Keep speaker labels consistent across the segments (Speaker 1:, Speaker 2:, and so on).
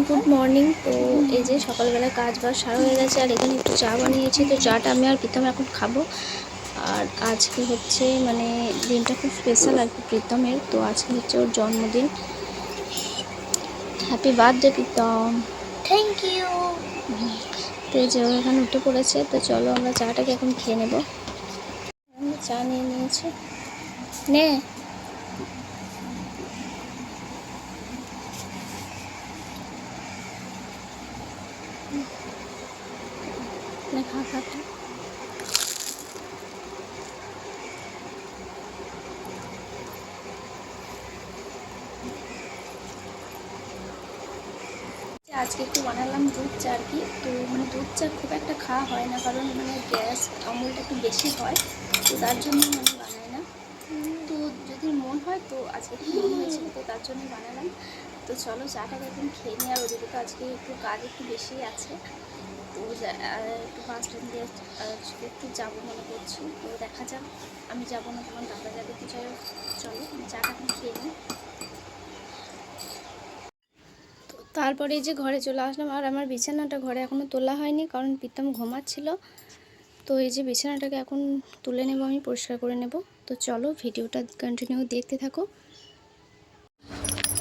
Speaker 1: Good morning. তো এই যে সকালবেলা কাজ বাজ সারা হয়ে গেছে, আর এখানে একটু চা বানিয়েছি। তো চাটা আমি আর প্রীতম এখন খাবো। আর আজকে হচ্ছে মানে দিনটা খুব স্পেশাল আর কি প্রীতমের। তো আজকে হচ্ছে ওর জন্মদিন। Happy birthday Pritam.
Speaker 2: Thank you.
Speaker 1: তো এই যে ও এখানে উঠে পড়েছে। তো চলো আমরা চাটাকে এখন খেয়ে নেব। আমি চা নিয়ে নিয়েছি, নে খা খা খা। আজকে একটু বানালাম দুধ চা আর কি। তো মানে দুধ চা খুব একটা খাওয়া হয় না, কারণ মানে গ্যাস অমলটা একটু বেশি হয়, তো তার জন্য মানে বানাই না। তো যদি মন হয় তো আজকে একটু মন হয়েছিল, তো তার জন্য বানালাম। তো চলো চাটাকে এখন খেয়ে নিই। আর ওদিকে তো আজকে একটু কাজ একটু বেশি আছে, তো একটু বাস স্ট্যান্ড দিয়ে একটু যাবো মনে করছি। তো দেখা যাক, আমি যাবো না তোমার দাদা যাবে। তো যাই হোক, চলো চাটা এখন খেয়ে নিই। তারপরে এই যে ঘরে চলে আসলাম, আর আমার বিছানাটা ঘরে এখনও তোলা হয়নি, কারণ প্রীতম ঘুমাচ্ছিল। তো এই যে বিছানাটাকে এখন তুলে নেব, আমি পরিষ্কার করে নেব। তো চলো ভিডিওটা কন্টিনিউ দেখতে থাকো।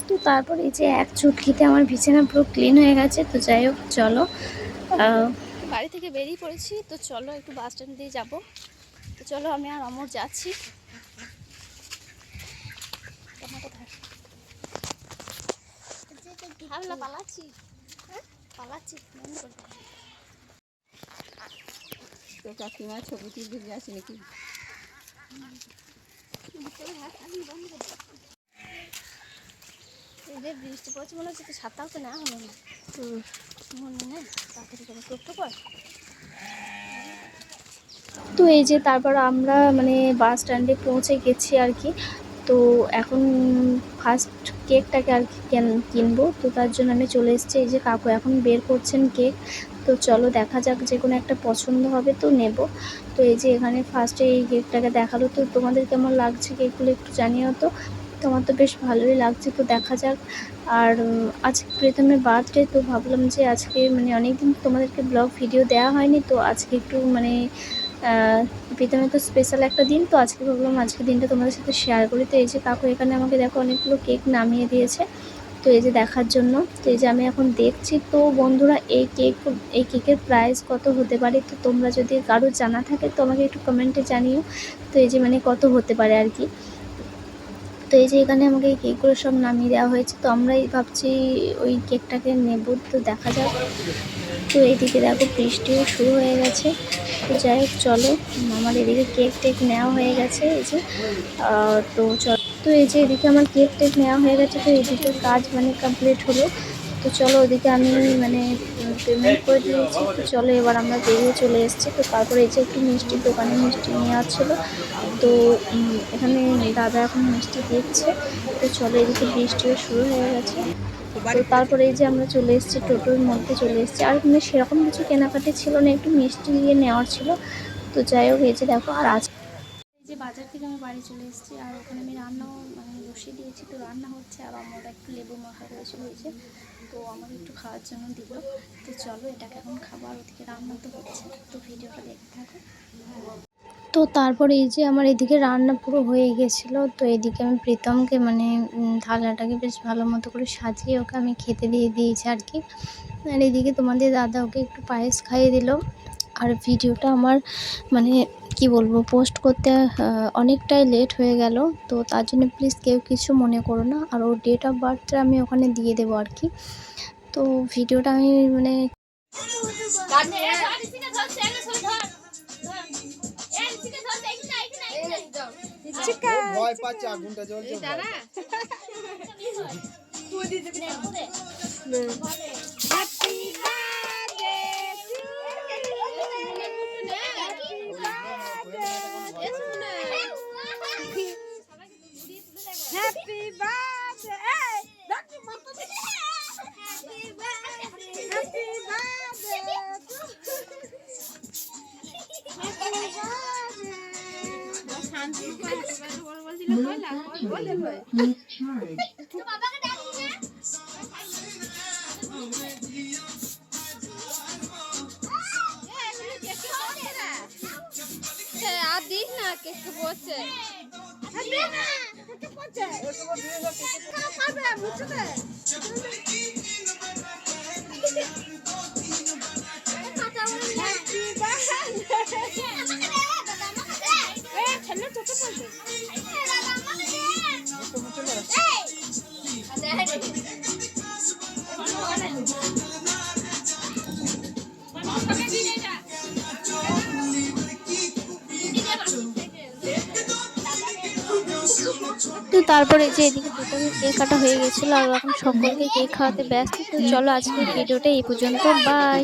Speaker 1: তো তারপরে এই যে এক চুটকিতে আমার বিছানা পুরো ক্লিন হয়ে গেছে। তো যাই হোক চলো, বাড়ি থেকে বেরিয়ে পড়েছি। তো চলো একটু বাস স্ট্যান্ড দিয়ে যাবো। তো চলো আমি আর অমর যাচ্ছি। পালাচ্ছি, পালাচ্ছি।
Speaker 3: তো কাকিমা ছবি তুলতে যাচ্ছে নাকি?
Speaker 1: এই যে বৃষ্টি পড়ছে, মনে হচ্ছে তো ছাতাও তো না হলো না। মনে নেই তাড়াতাড়ি করে করতে পার। তো এই যে তারপর আমরা মানে বাস স্ট্যান্ডে পৌঁছে গেছি আর কি। তো এখন ফার্স্ট কেকটাকে আর কি কিনবো। তো তার জন্য আমি চলে এসেছি। এই যে কাকু এখন বের করছেন কেক। তো চলো দেখা যাক, যে কোনো একটা পছন্দ হবে তো নেব। তো এই যে এখানে ফার্স্টে এই কেকটাকে দেখালো। তো তোমাদের কেমন লাগছে কেকগুলো একটু জানিও তো। তোমার তো বেশ ভালোই লাগছে, তো দেখা যাক। আর আজকে প্রীতমের বার্থডে, তো ভাবলাম যে আজকে মানে অনেকদিন তোমাদেরকে ব্লগ ভিডিও দেওয়া হয়নি, তো আজকে একটু মানে প্রীতমের তো স্পেশাল একটা দিন, তো আজকে ভাবলাম আজকে দিনটা তোমাদের সাথে শেয়ার করি। তো এই যে কাকু এখানে আমাকে দেখো অনেকগুলো কেক নামিয়ে দিয়েছে, তো এই যে দেখার জন্য। তো এই যে আমি এখন দেখছি। তো বন্ধুরা এই কেকের প্রাইস কত হতে পারে, তো তোমরা যদি কারো জানা থাকে তো আমাকে একটু কমেন্টে জানিও। তো এই যে মানে কত হতে পারে আর কি। তো এই যে এখানে আমাকে এই কেকগুলো সব নামিয়ে দেওয়া হয়েছে। তো আমরাই ভাবছি ওই কেকটাকে নেব, তো দেখা যাক। তো এইদিকে দেখো বৃষ্টিও শুরু হয়ে গেছে। তো যাই হোক চলো, আমার এদিকে কেক টেক নেওয়া হয়ে গেছে। এই যে তো এই যে এদিকে আমার কেক টেক নেওয়া হয়ে গেছে। তো এইদিকে কাজ মানে কমপ্লিট হলো। তো চলো ওদিকে আমি মানে পেমেন্ট করে দিয়েছি। তো চলো এবার আমরা বেরিয়ে চলে এসেছি। তো তারপরে এই যে একটু মিষ্টির দোকানে মিষ্টি নেওয়া ছিল। তো এখানে দাদা এখন মিষ্টি দিচ্ছে। তো চলো এদিকে বৃষ্টিও শুরু হয়ে গেছে। তো তারপরে এই যে আমরা চলে এসেছি, টোটোর মধ্যে চলে এসেছি। আর মানে সেরকম কিছু কেনাকাটি ছিল না, একটু মিষ্টি নিয়ে নেওয়ার ছিল। তো যাই হোক এই যে দেখো, আর আজ এই যে বাজার থেকে আমি বাড়ি চলে এসেছি, আর ওখানে আমি রান্নাও মানে বসিয়ে দিয়েছি। তো রান্না হচ্ছে, আর আমরা একটু লেবু মাখা করেছিল হয়েছে, তো আমাকে একটু খাওয়ার জন্য দিল। তো চলো এটাকে এখন খাবো, আর ওদিকে রান্না তো হচ্ছে। তো ভিডিওটা দেখতে থাকো। তো তারপরে এই যে আমার এদিকে রান্না পুরো হয়ে গেছিলো। তো এদিকে আমি প্রীতমকে মানে থালাটাকে বেশ ভালো মতো করে সাজিয়ে ওকে আমি খেতে দিয়ে দিয়েছি আর কি। আর এদিকে তোমাদের দাদা ওকে একটু পায়েস খাইয়ে দিল। আর ভিডিওটা আমার মানে কি বলবো, পোস্ট করতে অনেকটাই লেট হয়ে গেল। তো তার জন্য প্লিজ কেউ কিছু মনে করো না। আর ওর ডেট অফ বার্থটা আমি ওখানে দিয়ে দেবো আর কি। তো ভিডিওটা আমি মানে
Speaker 4: ভয় পাচ্ছে, আগুনটা জ্বলছে।
Speaker 3: Happy birthday, happy birthday, happy birthday. Cake পড়ছে
Speaker 1: তো তারপরে যে এদিকে দুটোকে কেক কাটা হয়ে গেছিলো আর এখন সকলকে কেক খাওয়াতে ব্যস্ত। তো চলো আজকের ভিডিওটা এই পর্যন্ত, বাই।